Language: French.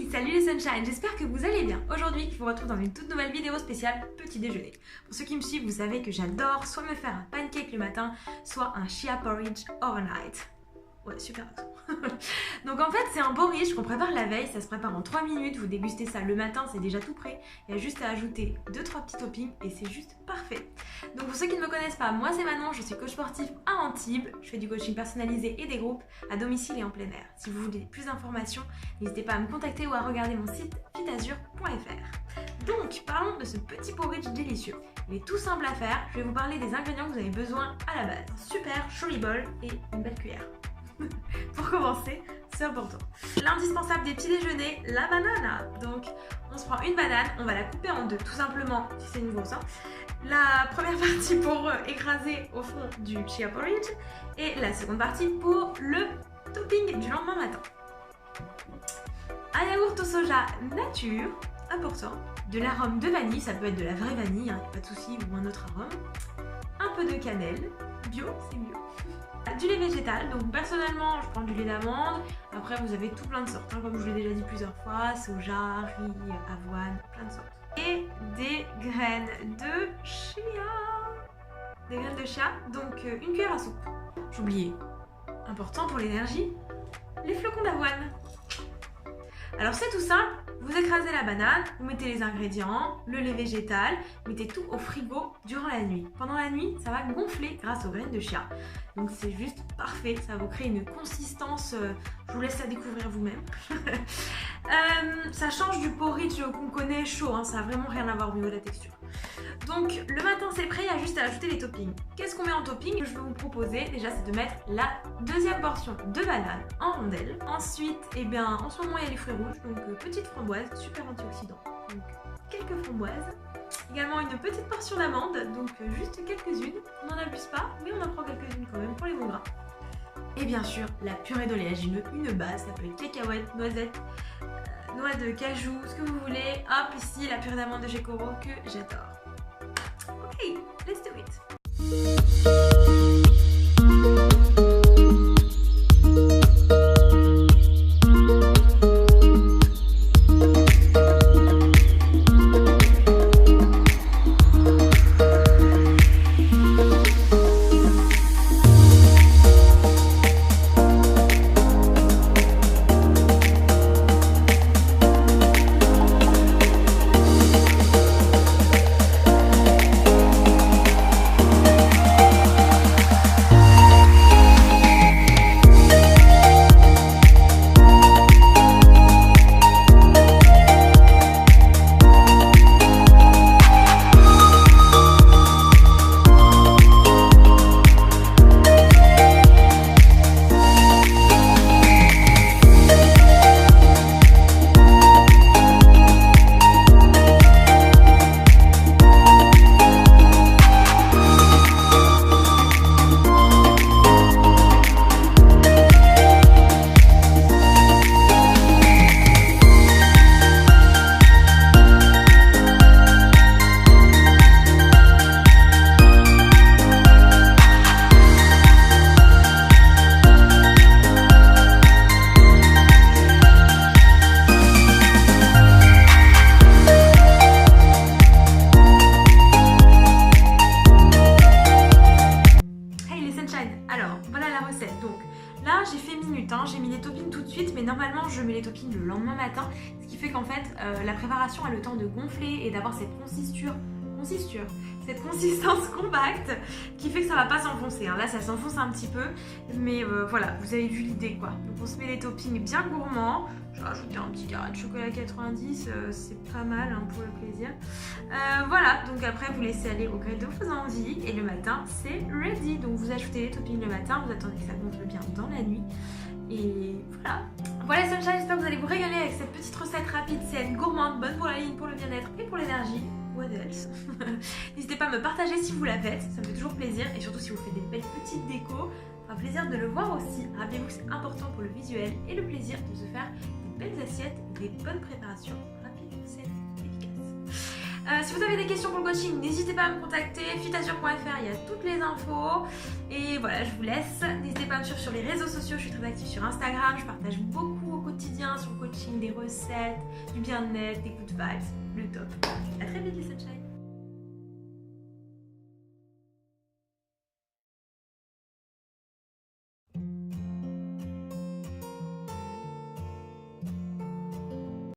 Hey, salut les sunshine, j'espère que vous allez bien. Aujourd'hui, je vous retrouve dans une toute nouvelle vidéo spéciale petit déjeuner. Pour ceux qui me suivent, vous savez que j'adore soit me faire un pancake le matin, soit un chia porridge overnight. Ouais, super accent. Donc en fait, c'est un porridge qu'on prépare la veille, ça se prépare en 3 minutes, vous dégustez ça le matin, c'est déjà tout prêt. Il y a juste à ajouter 2-3 petits toppings et c'est juste parfait. Donc pour ceux qui ne me connaissent pas, moi c'est Manon, je suis coach sportif à Antibes. Je fais du coaching personnalisé et des groupes à domicile et en plein air. Si vous voulez plus d'informations, n'hésitez pas à me contacter ou à regarder mon site fitazur.fr. Donc parlons de ce petit porridge délicieux. Il est tout simple à faire, je vais vous parler des ingrédients que vous avez besoin à la base. Un super chori bol et une belle cuillère. Pour commencer, c'est important. L'indispensable des petits déjeuners, la banane. Donc, on se prend une banane, on va la couper en deux, tout simplement, si c'est une grosse. La première partie pour écraser au fond du chia porridge et la seconde partie pour le topping du lendemain matin. Un yaourt au soja nature, important. De l'arôme de vanille, ça peut être de la vraie vanille, hein, pas de souci, ou un autre arôme. Un peu de cannelle, bio, c'est mieux. Du lait végétal, donc personnellement je prends du lait d'amande, après vous avez tout plein de sortes, hein, comme je l'ai déjà dit plusieurs fois, soja, riz, avoine, plein de sortes. Et des graines de chia. Des graines de chia, donc une cuillère à soupe. J'oubliais, important pour l'énergie, les flocons d'avoine. Alors c'est tout simple, vous écrasez la banane, vous mettez les ingrédients, le lait végétal, mettez tout au frigo durant la nuit. Pendant la nuit, ça va gonfler grâce aux graines de chia. Donc c'est juste parfait, ça va vous créer une consistance, je vous laisse la découvrir vous-même. Ça change du porridge qu'on connaît chaud, hein, ça n'a vraiment rien à voir au niveau de la texture. Donc le matin c'est prêt, il y a juste à ajouter les toppings. Qu'est-ce qu'on met en topping? Ce que je vais vous proposer déjà c'est de mettre la deuxième portion de banane en rondelles. Ensuite, en ce moment il y a les fruits rouges, donc petites framboises, super antioxydants. Donc quelques framboises. Également une petite portion d'amandes, donc juste quelques-unes. On n'en abuse pas, mais on en prend quelques-unes quand même pour les bons gras. Et bien sûr la purée d'oléagineux, une base, ça peut être cacahuètes, noisettes, noix de cajou, ce que vous voulez. Hop, ici la purée d'amande de chez Coro que j'adore. Ok, let's do it. Alors, voilà la recette. Donc là, j'ai fait minute, hein. J'ai mis les toppings tout de suite, mais normalement, je mets les toppings le lendemain matin. Ce qui fait qu'en fait, la préparation a le temps de gonfler et d'avoir cette cette consistance compacte qui fait que ça va pas s'enfoncer. Hein. Là, ça s'enfonce un petit peu, mais voilà, vous avez vu l'idée quoi. Donc on se met les toppings bien gourmands. Je vais rajouter un petit carré de chocolat 90, c'est pas mal hein, pour le plaisir. Voilà, donc après vous laissez aller au gré de vos envies et le matin c'est ready. Donc vous ajoutez les toppings le matin, vous attendez que ça gonfle bien dans la nuit. Et voilà. Voilà les sunshine, j'espère que vous allez vous régaler avec cette petite recette rapide, saine, gourmande, bonne pour la ligne, pour le bien-être et pour l'énergie. What else? N'hésitez pas à me partager si vous la faites, ça me fait toujours plaisir. Et surtout si vous faites des belles petites décos, ça fera plaisir de le voir aussi. Rappelez-vous que c'est important pour le visuel et le plaisir de se faire des belles assiettes et des bonnes préparations rapides, saines, efficaces. Si vous avez des questions pour le coaching, n'hésitez pas à me contacter, fitazur.fr, il y a toutes les infos. Et voilà, je vous laisse. N'hésitez pas à me suivre sur les réseaux sociaux, je suis très active sur Instagram, je partage beaucoup au quotidien quotidien sur le coaching, des recettes, du bien-être, des good vibes, le top.